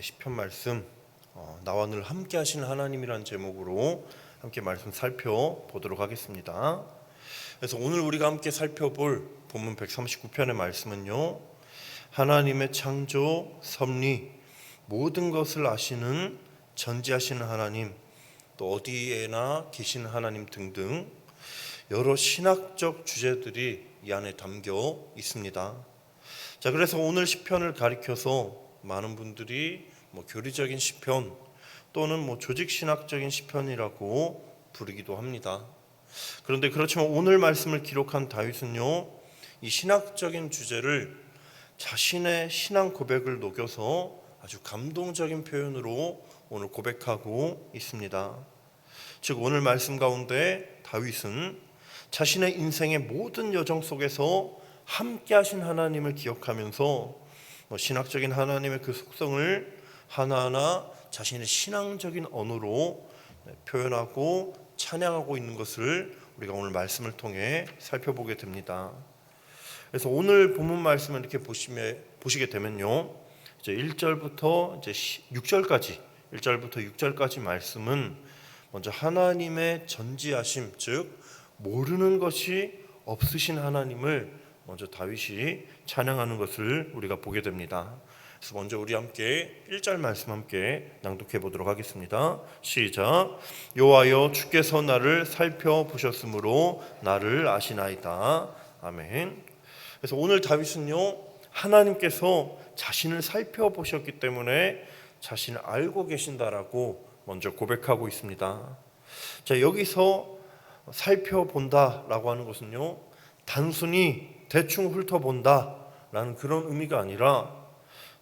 시편 말씀 나와 늘 함께 하시는 하나님이란 제목으로 함께 말씀 살펴보도록 하겠습니다. 그래서 오늘 우리가 함께 살펴볼 본문 139편의 말씀은요, 하나님의 창조, 섭리, 모든 것을 아시는 전지하시는 하나님, 또 어디에나 계시는 하나님 등등 여러 신학적 주제들이 이 안에 담겨 있습니다. 자, 그래서 오늘 시편을 가리켜서 많은 분들이 교리적인 시편 또는 조직 신학적인 시편이라고 부르기도 합니다. 그런데 그렇지만 오늘 말씀을 기록한 다윗은요, 이 신학적인 주제를 자신의 신앙 고백을 녹여서 아주 감동적인 표현으로 오늘 고백하고 있습니다. 즉 오늘 말씀 가운데 다윗은 자신의 인생의 모든 여정 속에서 함께 하신 하나님을 기억하면서 신학적인 하나님의 그 속성을 하나하나 자신의 신앙적인 언어로 표현하고 찬양하고 있는 것을 우리가 오늘 말씀을 통해 살펴보게 됩니다. 그래서 오늘 본문 말씀을 이렇게 보시게 되면요, 이제 1절부터 이제 6절까지 1절부터 6절까지 말씀은 먼저 하나님의 전지하심, 즉 모르는 것이 없으신 하나님을 먼저 다윗이 찬양하는 것을 우리가 보게 됩니다. 그래서 먼저 우리 함께 1절 말씀 함께 낭독해 보도록 하겠습니다. 시작. 여호와여, 주께서 나를 살펴보셨으므로 나를 아시나이다. 아멘. 그래서 오늘 다윗은요, 하나님께서 자신을 살펴보셨기 때문에 자신을 알고 계신다라고 먼저 고백하고 있습니다. 자, 여기서 살펴본다라고 하는 것은요, 단순히 대충 훑어본다라는 그런 의미가 아니라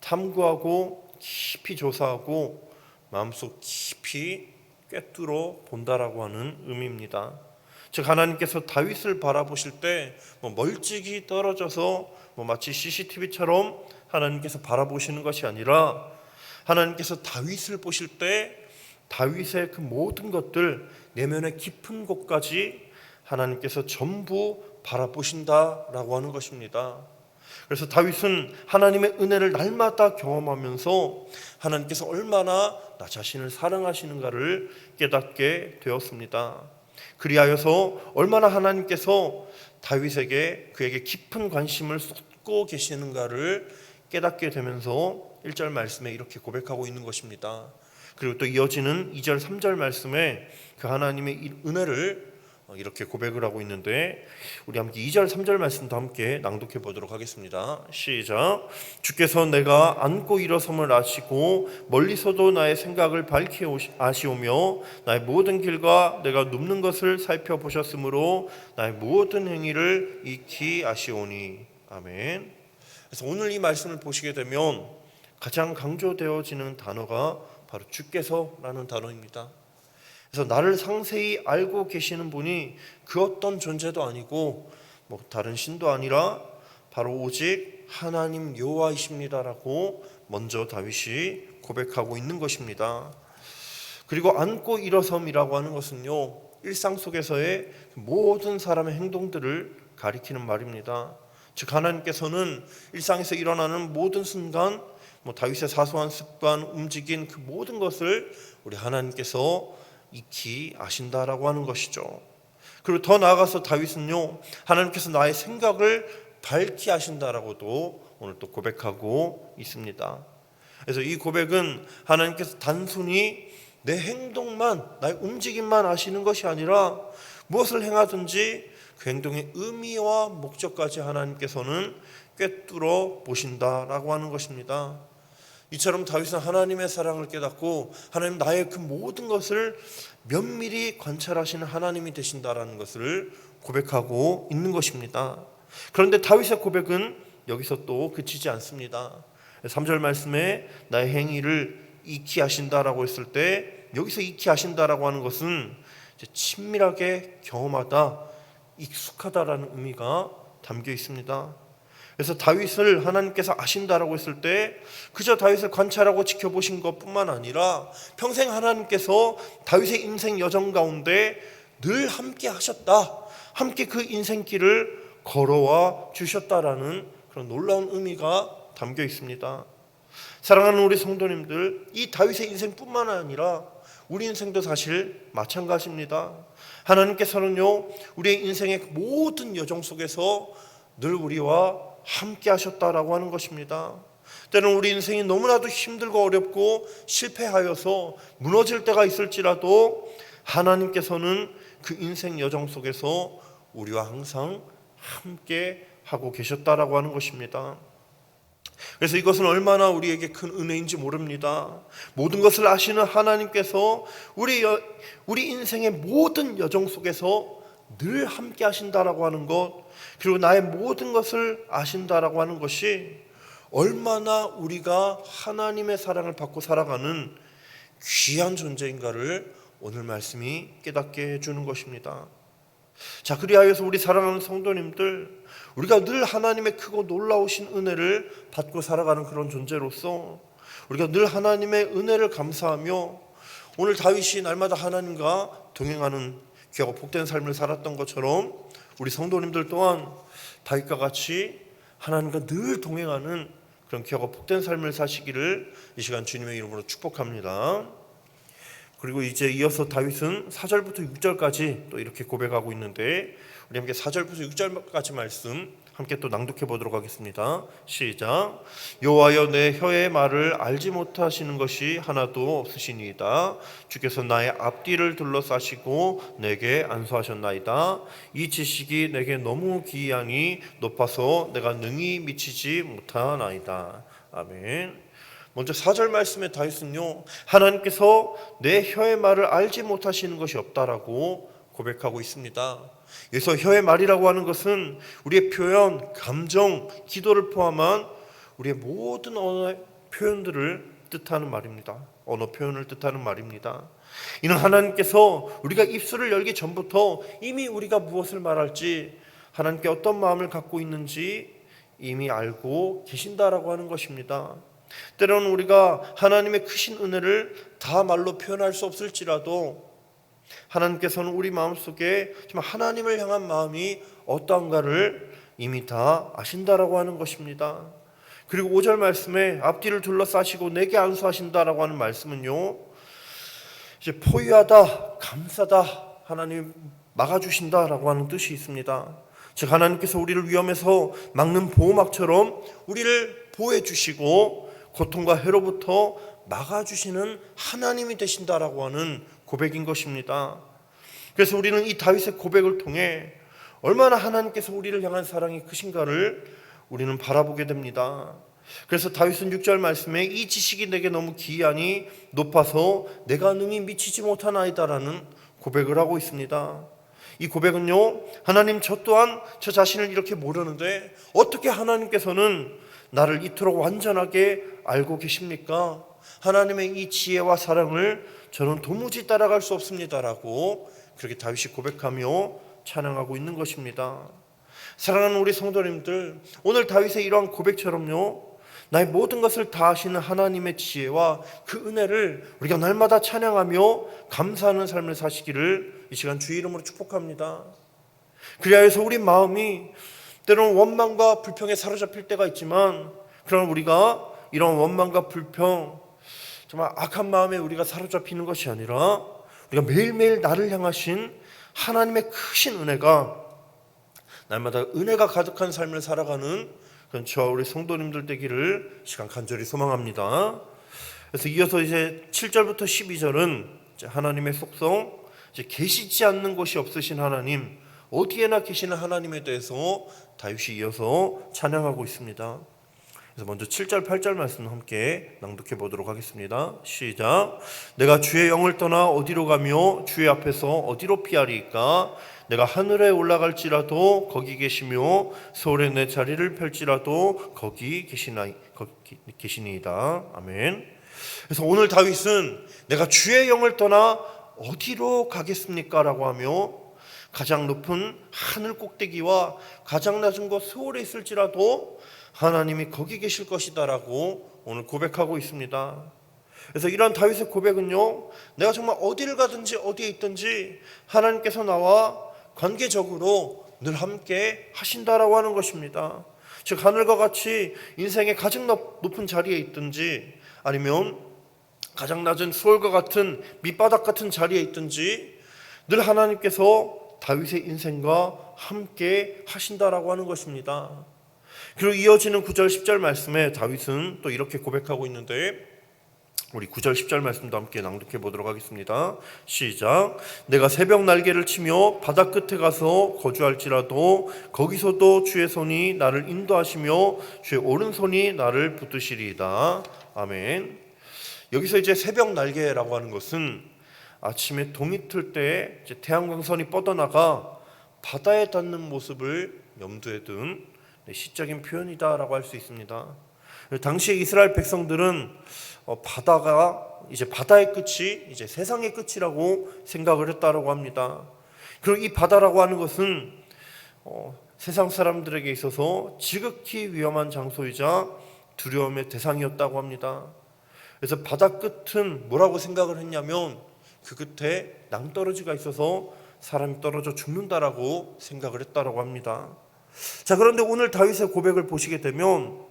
탐구하고 깊이 조사하고 마음속 깊이 꿰뚫어 본다라고 하는 의미입니다. 즉 하나님께서 다윗을 바라보실 때 멀찍이 떨어져서 마치 CCTV처럼 하나님께서 바라보시는 것이 아니라 하나님께서 다윗을 보실 때 다윗의 그 모든 것들, 내면의 깊은 곳까지 하나님께서 전부 바라보신다라고 하는 것입니다. 그래서 다윗은 하나님의 은혜를 날마다 경험하면서 하나님께서 얼마나 나 자신을 사랑하시는가를 깨닫게 되었습니다. 그리하여서 얼마나 하나님께서 다윗에게 그에게 깊은 관심을 쏟고 계시는가를 깨닫게 되면서 1절 말씀에 이렇게 고백하고 있는 것입니다. 그리고 또 이어지는 2절 3절 말씀에 그 하나님의 은혜를 이렇게 고백을 하고 있는데, 우리 함께 2절 3절 말씀도 함께 낭독해 보도록 하겠습니다. 시작. 주께서 내가 앉고 일어섬을 아시고 멀리서도 나의 생각을 밝히 아시오며 나의 모든 길과 내가 눕는 것을 살펴보셨으므로 나의 모든 행위를 익히 아시오니. 아멘. 그래서 오늘 이 말씀을 보시게 되면 가장 강조되어지는 단어가 바로 주께서라는 단어입니다. 그래서 나를 상세히 알고 계시는 분이 그 어떤 존재도 아니고 다른 신도 아니라 바로 오직 하나님 여호와이십니다라고 먼저 다윗이 고백하고 있는 것입니다. 그리고 앉고 일어섬이라고 하는 것은요, 일상 속에서의 모든 사람의 행동들을 가리키는 말입니다. 즉 하나님께서는 일상에서 일어나는 모든 순간 다윗의 사소한 습관, 움직인 그 모든 것을 우리 하나님께서 익히 아신다라고 하는 것이죠. 그리고 더 나아가서 다윗은요, 하나님께서 나의 생각을 밝히 아신다라고도 오늘 또 고백하고 있습니다. 그래서 이 고백은 하나님께서 단순히 내 행동만, 나의 움직임만 아시는 것이 아니라 무엇을 행하든지 그 행동의 의미와 목적까지 하나님께서는 꿰뚫어 보신다라고 하는 것입니다. 이처럼 다윗은 하나님의 사랑을 깨닫고 하나님 나의 그 모든 것을 면밀히 관찰하시는 하나님이 되신다라는 것을 고백하고 있는 것입니다. 그런데 다윗의 고백은 여기서 또 그치지 않습니다. 3절 말씀에 나의 행위를 익히 아신다라고 했을 때 여기서 익히 아신다라고 하는 것은 이제 친밀하게 경험하다, 익숙하다라는 의미가 담겨 있습니다. 그래서 다윗을 하나님께서 아신다라고 했을 때 그저 다윗을 관찰하고 지켜보신 것뿐만 아니라 평생 하나님께서 다윗의 인생 여정 가운데 늘 함께 하셨다, 함께 그 인생길을 걸어와 주셨다라는 그런 놀라운 의미가 담겨 있습니다. 사랑하는 우리 성도님들, 이 다윗의 인생뿐만 아니라 우리 인생도 사실 마찬가지입니다. 하나님께서는요, 우리의 인생의 모든 여정 속에서 늘 우리와 함께 하셨다라고 하는 것입니다. 때로는 우리 인생이 너무나도 힘들고 어렵고 실패하여서 무너질 때가 있을지라도 하나님께서는 그 인생 여정 속에서 우리와 항상 함께 하고 계셨다라고 하는 것입니다. 그래서 이것은 얼마나 우리에게 큰 은혜인지 모릅니다. 모든 것을 아시는 하나님께서 우리 인생의 모든 여정 속에서 늘 함께 하신다라고 하는 것, 그리고 나의 모든 것을 아신다라고 하는 것이 얼마나 우리가 하나님의 사랑을 받고 살아가는 귀한 존재인가를 오늘 말씀이 깨닫게 해주는 것입니다. 자, 그리하여서 우리 사랑하는 성도님들, 우리가 늘 하나님의 크고 놀라우신 은혜를 받고 살아가는 그런 존재로서 우리가 늘 하나님의 은혜를 감사하며 오늘 다윗이 날마다 하나님과 동행하는 귀하고 복된 삶을 살았던 것처럼 우리 성도님들 또한 다윗과 같이 하나님과 늘 동행하는 그런 귀하고 복된 삶을 사시기를 이 시간 주님의 이름으로 축복합니다. 그리고 이제 이어서 다윗은 4절부터 6절까지 또 이렇게 고백하고 있는데, 우리 함께 4절부터 6절까지 말씀 함께 또 낭독해 보도록 하겠습니다. 시작. 여호와여, 내 혀의 말을 알지 못하시는 것이 하나도 없으시니이다. 주께서 나의 앞뒤를 둘러싸시고 내게 안수하셨나이다. 이 지식이 내게 너무 기이하니 높아서 내가 능히 미치지 못하나이다. 아멘. 먼저 4절 말씀에 다윗은요, 하나님께서 내 혀의 말을 알지 못하시는 것이 없다라고 고백하고 있습니다. 여기서 혀의 말이라고 하는 것은 우리의 표현, 감정, 기도를 포함한 우리의 모든 언어 표현들을 뜻하는 말입니다. 언어 표현을 뜻하는 말입니다. 이는 하나님께서 우리가 입술을 열기 전부터 이미 우리가 무엇을 말할지, 하나님께 어떤 마음을 갖고 있는지 이미 알고 계신다라고 하는 것입니다. 때로는 우리가 하나님의 크신 은혜를 다 말로 표현할 수 없을지라도 하나님께서는 우리 마음속에 정말 하나님을 향한 마음이 어떠한가를 이미 다 아신다라고 하는 것입니다. 그리고 5절 말씀에 앞뒤를 둘러싸시고 내게 안수하신다라고 하는 말씀은요, 이제 포위하다, 감싸다, 하나님 막아주신다라고 하는 뜻이 있습니다. 즉 하나님께서 우리를 위험에서 막는 보호막처럼 우리를 보호해 주시고 고통과 해로부터 막아주시는 하나님이 되신다라고 하는 고백인 것입니다. 그래서 우리는 이 다윗의 고백을 통해 얼마나 하나님께서 우리를 향한 사랑이 크신가를 우리는 바라보게 됩니다. 그래서 다윗은 6절 말씀에 이 지식이 내게 너무 기이하니 높아서 내가 능히 미치지 못하나이다라는 고백을 하고 있습니다. 이 고백은요, 하나님, 저 또한 저 자신을 이렇게 모르는데 어떻게 하나님께서는 나를 이토록 완전하게 알고 계십니까? 하나님의 이 지혜와 사랑을 저는 도무지 따라갈 수 없습니다라고 그렇게 다윗이 고백하며 찬양하고 있는 것입니다. 사랑하는 우리 성도님들, 오늘 다윗의 이러한 고백처럼요, 나의 모든 것을 다 아시는 하나님의 지혜와 그 은혜를 우리가 날마다 찬양하며 감사하는 삶을 사시기를 이 시간 주의 이름으로 축복합니다. 그리하여서 우리 마음이 때로는 원망과 불평에 사로잡힐 때가 있지만, 그러나 우리가 이런 원망과 불평, 정말 악한 마음에 우리가 사로잡히는 것이 아니라 우리가 매일매일 나를 향하신 하나님의 크신 은혜가, 날마다 은혜가 가득한 삶을 살아가는 그런 저와 우리 성도님들 되기를 시간 간절히 소망합니다. 그래서 이어서 이제 7절부터 12절은 하나님의 속성, 이제 계시지 않는 곳이 없으신 하나님, 어디에나 계시는 하나님에 대해서 다윗이 이어서 찬양하고 있습니다. 그래서 먼저 7절 8절 말씀 함께 낭독해 보도록 하겠습니다. 시작. 내가 주의 영을 떠나 어디로 가며 주의 앞에서 어디로 피하리이까? 내가 하늘에 올라갈지라도 거기 계시며 서울에 내 자리를 펼지라도 거기 계시니이다. 아멘. 그래서 오늘 다윗은 내가 주의 영을 떠나 어디로 가겠습니까? 라고 하며 가장 높은 하늘 꼭대기와 가장 낮은 곳 서울에 있을지라도 하나님이 거기 계실 것이다라고 오늘 고백하고 있습니다. 그래서 이런 다윗의 고백은요, 내가 정말 어디를 가든지 어디에 있든지 하나님께서 나와 관계적으로 늘 함께 하신다라고 하는 것입니다. 즉 하늘과 같이 인생의 가장 높은 자리에 있든지 아니면 가장 낮은 수월과 같은 밑바닥 같은 자리에 있든지 늘 하나님께서 다윗의 인생과 함께 하신다라고 하는 것입니다. 그리고 이어지는 9절 10절 말씀에 다윗은 또 이렇게 고백하고 있는데, 우리 9절 10절 말씀도 함께 낭독해 보도록 하겠습니다. 시작. 내가 새벽 날개를 치며 바다 끝에 가서 거주할지라도 거기서도 주의 손이 나를 인도하시며 주의 오른손이 나를 붙드시리이다. 아멘. 여기서 이제 새벽 날개라고 하는 것은 아침에 동이 틀 때 이제 태양광선이 뻗어나가 바다에 닿는 모습을 염두에 둔 시적인 표현이다라고 할 수 있습니다. 당시 이스라엘 백성들은 바다가 이제 바다의 끝이 이제 세상의 끝이라고 생각을 했다라고 합니다. 그리고 이 바다라고 하는 것은 세상 사람들에게 있어서 지극히 위험한 장소이자 두려움의 대상이었다고 합니다. 그래서 바다 끝은 뭐라고 생각을 했냐면 그 끝에 낭떠러지가 있어서 사람이 떨어져 죽는다라고 생각을 했다라고 합니다. 자, 그런데 오늘 다윗의 고백을 보시게 되면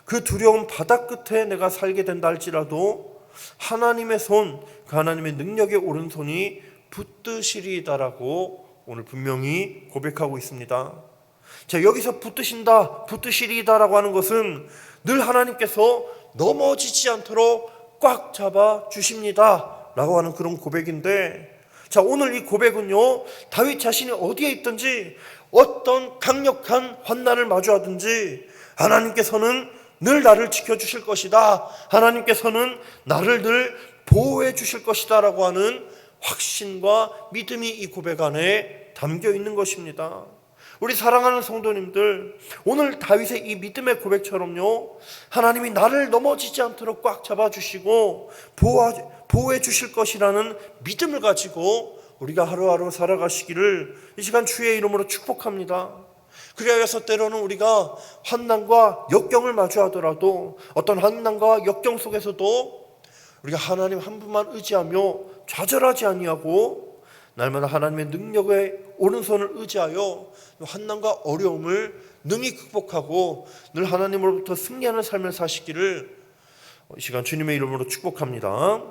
그 두려운 바다 끝에 내가 살게 된다 할지라도 하나님의 손, 그 하나님의 능력의 오른손이 붙드시리이다라고 오늘 분명히 고백하고 있습니다. 자, 여기서 붙드신다, 붙드시리이다라고 하는 것은 늘 하나님께서 넘어지지 않도록 꽉 잡아 주십니다 라고 하는 그런 고백인데, 자, 오늘 이 고백은요, 다윗 자신이 어디에 있든지 어떤 강력한 환난을 마주하든지 하나님께서는 늘 나를 지켜주실 것이다, 하나님께서는 나를 늘 보호해 주실 것이다 라고 하는 확신과 믿음이 이 고백 안에 담겨 있는 것입니다. 우리 사랑하는 성도님들, 오늘 다윗의 이 믿음의 고백처럼요, 하나님이 나를 넘어지지 않도록 꽉 잡아주시고 보호해 주실 것이라는 믿음을 가지고 우리가 하루하루 살아가시기를 이 시간 주의 이름으로 축복합니다. 그리하여서 때로는 우리가 환난과 역경을 마주하더라도 어떤 환난과 역경 속에서도 우리가 하나님 한 분만 의지하며 좌절하지 아니하고 날마다 하나님의 능력의 오른손을 의지하여 환난과 어려움을 능히 극복하고 늘 하나님으로부터 승리하는 삶을 사시기를 이 시간 주님의 이름으로 축복합니다.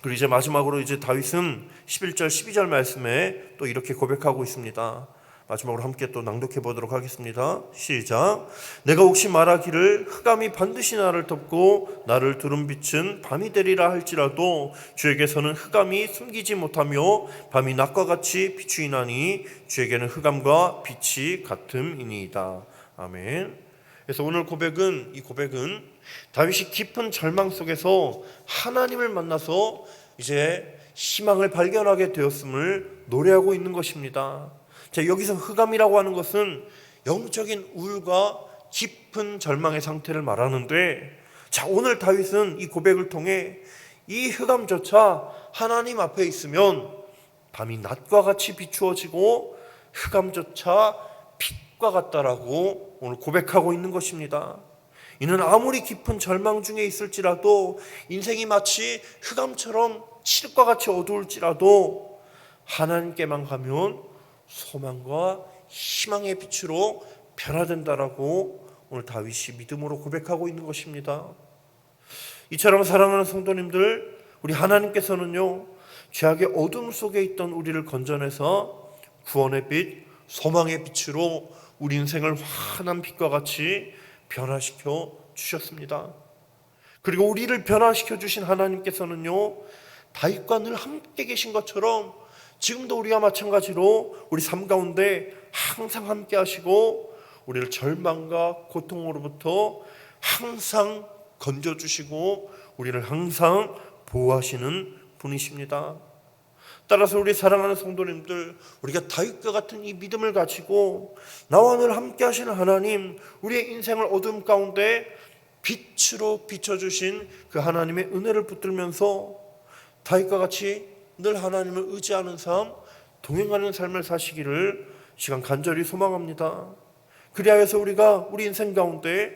그리고 이제 마지막으로 이제 다윗은 11절 12절 말씀에 또 이렇게 고백하고 있습니다. 마지막으로 함께 또 낭독해 보도록 하겠습니다. 시작. 내가 혹시 말하기를 흑암이 반드시 나를 덮고 나를 두른 빛은 밤이 되리라 할지라도 주에게서는 흑암이 숨기지 못하며 밤이 낮과 같이 비추이나니 주에게는 흑암과 빛이 같음이니이다. 아멘. 그래서 오늘 이 고백은 다윗이 깊은 절망 속에서 하나님을 만나서 이제 희망을 발견하게 되었음을 노래하고 있는 것입니다. 자, 여기서 흑암이라고 하는 것은 영적인 우울과 깊은 절망의 상태를 말하는데, 자, 오늘 다윗은 이 고백을 통해 이 흑암조차 하나님 앞에 있으면 밤이 낮과 같이 비추어지고 흑암조차 빛과 같다라고 오늘 고백하고 있는 것입니다. 이는 아무리 깊은 절망 중에 있을지라도 인생이 마치 흑암처럼 칠흑과 같이 어두울지라도 하나님께만 가면 소망과 희망의 빛으로 변화된다라고 오늘 다윗이 믿음으로 고백하고 있는 것입니다. 이처럼 사랑하는 성도님들, 우리 하나님께서는요, 죄악의 어둠 속에 있던 우리를 건져내서 구원의 빛, 소망의 빛으로 우리 인생을 환한 빛과 같이 변화시켜 주셨습니다. 그리고 우리를 변화시켜 주신 하나님께서는요, 다윗과 늘 함께 계신 것처럼 지금도 우리와 마찬가지로 우리 삶 가운데 항상 함께 하시고 우리를 절망과 고통으로부터 항상 건져주시고 우리를 항상 보호하시는 분이십니다. 따라서 우리 사랑하는 성도님들, 우리가 다윗과 같은 이 믿음을 가지고 나와 늘 함께 하시는 하나님, 우리의 인생을 어둠 가운데 빛으로 비춰주신 그 하나님의 은혜를 붙들면서 다윗과 같이 늘 하나님을 의지하는 삶, 동행하는 삶을 사시기를 시간 간절히 소망합니다. 그리하여서 우리가 우리 인생 가운데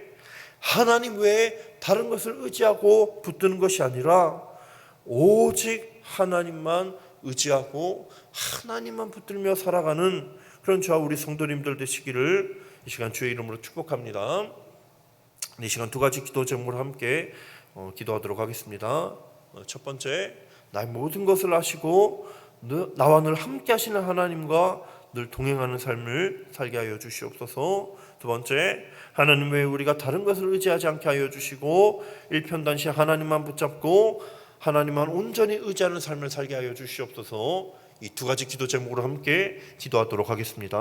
하나님 외에 다른 것을 의지하고 붙드는 것이 아니라 오직 하나님만 의지하고 하나님만 붙들며 살아가는 그런 저와 우리 성도님들 되시기를 이 시간 주의 이름으로 축복합니다. 이 시간 두 가지 기도 제목으로 함께 기도하도록 하겠습니다. 첫 번째, 나의 모든 것을 아시고 나와 늘 함께 하시는 하나님과 늘 동행하는 삶을 살게 하여 주시옵소서. 두 번째, 하나님 외에 우리가 다른 것을 의지하지 않게 하여 주시고 일편단시 하나님만 붙잡고 하나님만 온전히 의지하는 삶을 살게 하여 주시옵소서. 이 두 가지 기도 제목으로 함께 기도하도록 하겠습니다.